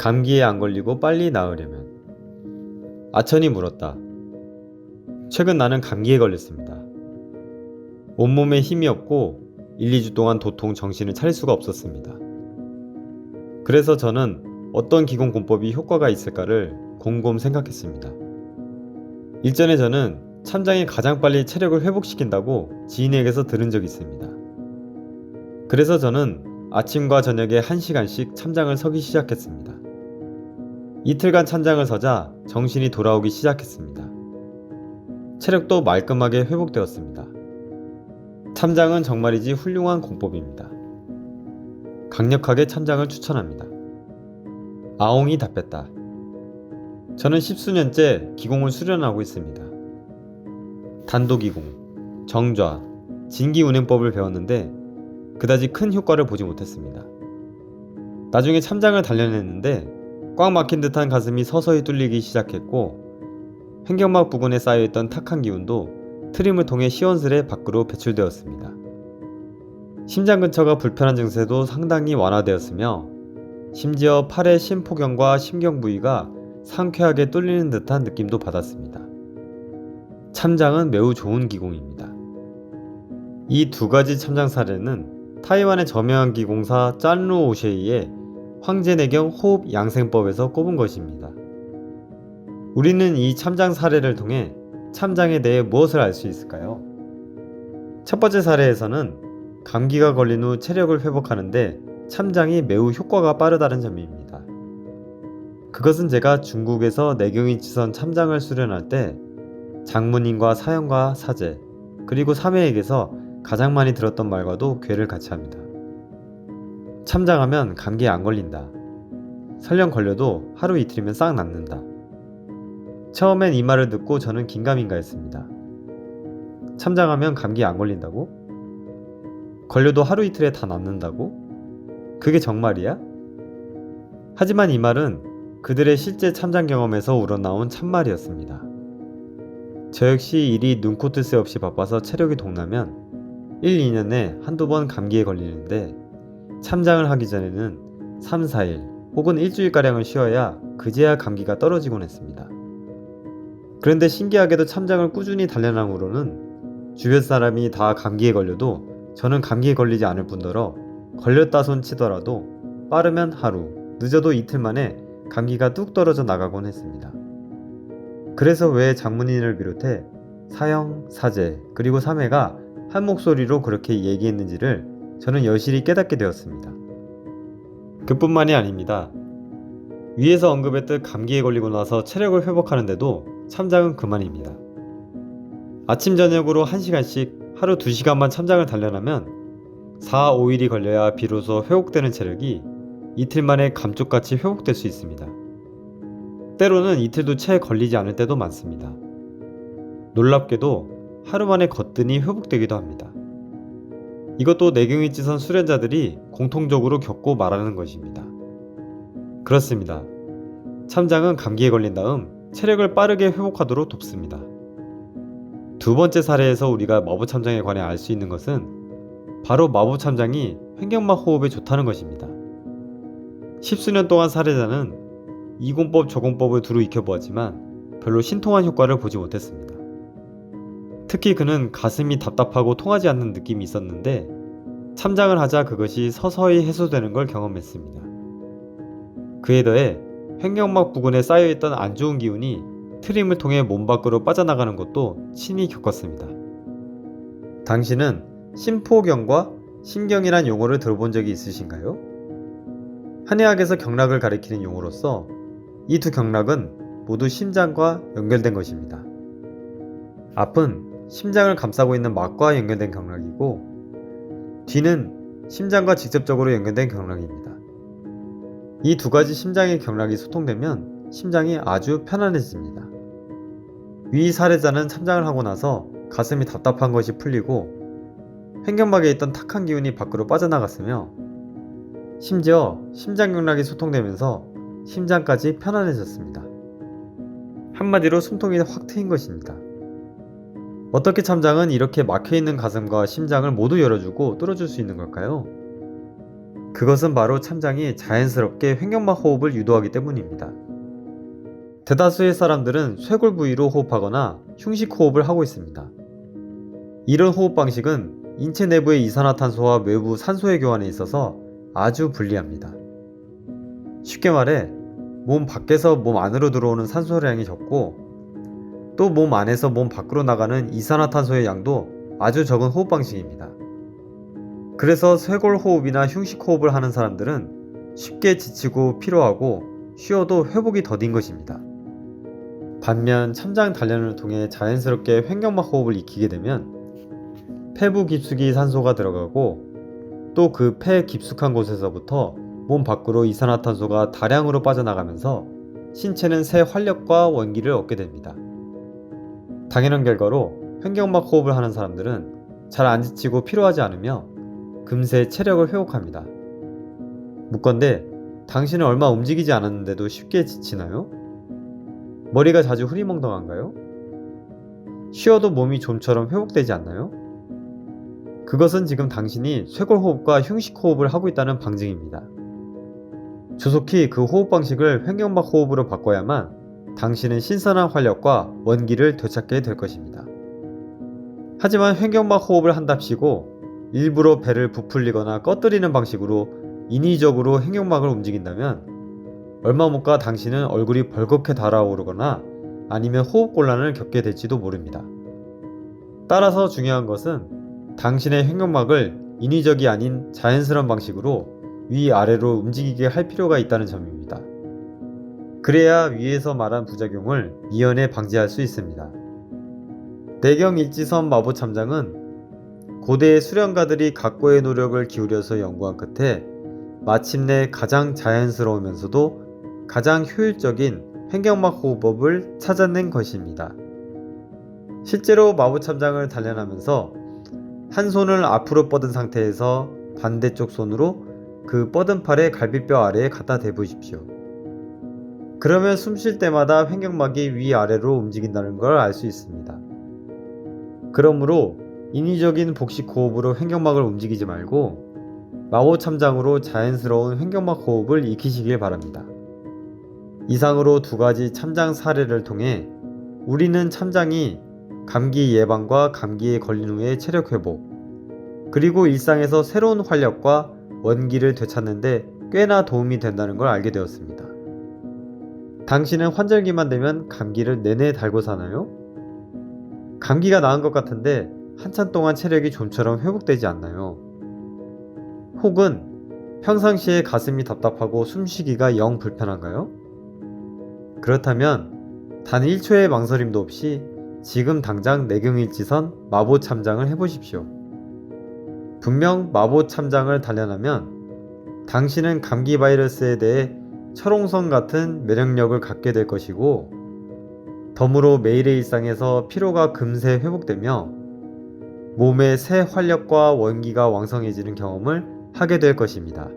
감기에 안 걸리고 빨리 나으려면. 아천이 물었다. 최근 나는 감기에 걸렸습니다. 온몸에 힘이 없고 1, 2주 동안 도통 정신을 차릴 수가 없었습니다. 그래서 저는 어떤 기공권법이 효과가 있을까를 곰곰 생각했습니다. 일전에 저는 참장이 가장 빨리 체력을 회복시킨다고 지인에게서 들은 적이 있습니다. 그래서 저는 아침과 저녁에 1시간씩 참장을 서기 시작했습니다. 이틀간 참장을 서자 정신이 돌아오기 시작했습니다. 체력도 말끔하게 회복되었습니다. 참장은 정말이지 훌륭한 공법입니다. 강력하게 참장을 추천합니다. 아옹이 답했다. 저는 10수년째 기공을 수련하고 있습니다. 단도기공, 정좌, 진기운행법을 배웠는데 그다지 큰 효과를 보지 못했습니다. 나중에 참장을 단련했는데 꽉 막힌 듯한 가슴이 서서히 뚫리기 시작했고 횡격막 부근에 쌓여있던 탁한 기운도 트림을 통해 시원스레 밖으로 배출되었습니다. 심장 근처가 불편한 증세도 상당히 완화되었으며 심지어 팔의 심포경과 심경 부위가 상쾌하게 뚫리는 듯한 느낌도 받았습니다. 참장은 매우 좋은 기공입니다. 이 두 가지 참장 사례는 타이완의 저명한 기공사 짠루 오셰이의 황제내경 호흡 양생법에서 꼽은 것입니다. 우리는 이 참장 사례를 통해 참장에 대해 무엇을 알 수 있을까요? 첫 번째 사례에서는 감기가 걸린 후 체력을 회복하는데 참장이 매우 효과가 빠르다는 점입니다. 그것은 제가 중국에서 내경이치선 참장을 수련할 때 장문인과 사형과 사제 그리고 사매에게서 가장 많이 들었던 말과도 궤를 같이 합니다. 참장하면 감기에 안 걸린다. 설령 걸려도 하루 이틀이면 싹 낫는다. 처음엔 이 말을 듣고 저는 긴가민가 했습니다. 참장하면 감기에 안 걸린다고? 걸려도 하루 이틀에 다 낫는다고? 그게 정말이야? 하지만 이 말은 그들의 실제 참장 경험에서 우러나온 참말이었습니다. 저 역시 일이 눈코뜰 새 없이 바빠서 체력이 동나면 1, 2년에 한두 번 감기에 걸리는데 참장을 하기 전에는 3, 4일 혹은 일주일가량을 쉬어야 그제야 감기가 떨어지곤 했습니다. 그런데 신기하게도 참장을 꾸준히 단련한 후로는 주변 사람이 다 감기에 걸려도 저는 감기에 걸리지 않을 뿐더러 걸렸다 손 치더라도 빠르면 하루, 늦어도 이틀 만에 감기가 뚝 떨어져 나가곤 했습니다. 그래서 왜 장문인을 비롯해 사형, 사제, 그리고 사매가 한 목소리로 그렇게 얘기했는지를 저는 여실히 깨닫게 되었습니다. 그뿐만이 아닙니다. 위에서 언급했듯 감기에 걸리고 나서 체력을 회복하는데도 참장은 그만입니다. 아침 저녁으로 1시간씩 하루 2시간만 참장을 단련하면 4, 5일이 걸려야 비로소 회복되는 체력이 이틀 만에 감쪽같이 회복될 수 있습니다. 때로는 이틀도 채 걸리지 않을 때도 많습니다. 놀랍게도 하루 만에 거뜬히 회복되기도 합니다. 이것도 내경이치선 수련자들이 공통적으로 겪고 말하는 것입니다. 그렇습니다. 참장은 감기에 걸린 다음 체력을 빠르게 회복하도록 돕습니다. 두 번째 사례에서 우리가 마부참장에 관해 알 수 있는 것은 바로 마부참장이 횡격막 호흡에 좋다는 것입니다. 10수년 동안 사례자는 이 공법 저 공법을 두루 익혀보았지만 별로 신통한 효과를 보지 못했습니다. 특히 그는 가슴이 답답하고 통하지 않는 느낌이 있었는데 참장을 하자 그것이 서서히 해소되는 걸 경험했습니다. 그에 더해 횡격막 부근에 쌓여있던 안 좋은 기운이 트림을 통해 몸 밖으로 빠져나가는 것도 친히 겪었습니다. 당신은 심포경과 심경이란 용어를 들어본 적이 있으신가요? 한의학에서 경락을 가리키는 용어로서 이 두 경락은 모두 심장과 연결된 것입니다. 앞은 심장을 감싸고 있는 막과 연결된 경락이고 뒤는 심장과 직접적으로 연결된 경락입니다. 이 두 가지 심장의 경락이 소통되면 심장이 아주 편안해집니다. 위 사례자는 참장을 하고 나서 가슴이 답답한 것이 풀리고 횡격막에 있던 탁한 기운이 밖으로 빠져나갔으며 심지어 심장 경락이 소통되면서 심장까지 편안해졌습니다. 한마디로 숨통이 확 트인 것입니다. 어떻게 참장은 이렇게 막혀있는 가슴과 심장을 모두 열어주고 뚫어줄 수 있는 걸까요? 그것은 바로 참장이 자연스럽게 횡격막 호흡을 유도하기 때문입니다. 대다수의 사람들은 쇄골 부위로 호흡하거나 흉식 호흡을 하고 있습니다. 이런 호흡 방식은 인체 내부의 이산화탄소와 외부 산소의 교환에 있어서 아주 불리합니다. 쉽게 말해 몸 밖에서 몸 안으로 들어오는 산소량이 적고 또 몸 안에서 몸 밖으로 나가는 이산화탄소의 양도 아주 적은 호흡 방식입니다. 그래서 쇄골 호흡이나 흉식 호흡을 하는 사람들은 쉽게 지치고 피로하고 쉬어도 회복이 더딘 것입니다. 반면 참장 단련을 통해 자연스럽게 횡격막 호흡을 익히게 되면 폐부 깊숙이 산소가 들어가고 또 그 폐 깊숙한 곳에서부터 몸 밖으로 이산화탄소가 다량으로 빠져나가면서 신체는 새 활력과 원기를 얻게 됩니다. 당연한 결과로 횡격막 호흡을 하는 사람들은 잘 안 지치고 피로하지 않으며 금세 체력을 회복합니다. 묻건대 당신은 얼마 움직이지 않았는데도 쉽게 지치나요? 머리가 자주 흐리멍덩한가요? 쉬어도 몸이 좀처럼 회복되지 않나요? 그것은 지금 당신이 쇄골호흡과 흉식호흡을 하고 있다는 방증입니다. 조속히 그 호흡 방식을 횡격막 호흡으로 바꿔야만 당신은 신선한 활력과 원기를 되찾게 될 것입니다. 하지만 횡격막 호흡을 한답시고 일부러 배를 부풀리거나 꺼뜨리는 방식으로 인위적으로 횡격막을 움직인다면 얼마 못 가 당신은 얼굴이 벌겋게 달아오르거나 아니면 호흡곤란을 겪게 될지도 모릅니다. 따라서 중요한 것은 당신의 횡격막을 인위적이 아닌 자연스러운 방식으로 위아래로 움직이게 할 필요가 있다는 점입니다. 그래야 위에서 말한 부작용을 미연에 방지할 수 있습니다. 내경일지선 마보참장은 고대의 수련가들이 각고의 노력을 기울여서 연구한 끝에 마침내 가장 자연스러우면서도 가장 효율적인 횡격막 호흡법을 찾아낸 것입니다. 실제로 마보참장을 단련하면서 한 손을 앞으로 뻗은 상태에서 반대쪽 손으로 그 뻗은 팔의 갈비뼈 아래에 갖다 대보십시오. 그러면 숨 쉴 때마다 횡격막이 위아래로 움직인다는 걸 알 수 있습니다. 그러므로 인위적인 복식 호흡으로 횡격막을 움직이지 말고 마보참장으로 자연스러운 횡격막 호흡을 익히시길 바랍니다. 이상으로 두 가지 참장 사례를 통해 우리는 참장이 감기 예방과 감기에 걸린 후의 체력 회복, 그리고 일상에서 새로운 활력과 원기를 되찾는 데 꽤나 도움이 된다는 걸 알게 되었습니다. 당신은 환절기만 되면 감기를 내내 달고 사나요? 감기가 나은 것 같은데 한참 동안 체력이 좀처럼 회복되지 않나요? 혹은 평상시에 가슴이 답답하고 숨쉬기가 영 불편한가요? 그렇다면 단 1초의 망설임도 없이 지금 당장 내경일지선 마보참장을 해보십시오. 분명 마보참장을 단련하면 당신은 감기 바이러스에 대해 철옹성 같은 면역력을 갖게 될 것이고 덤으로 매일의 일상에서 피로가 금세 회복되며 몸의 새 활력과 원기가 왕성해지는 경험을 하게 될 것입니다.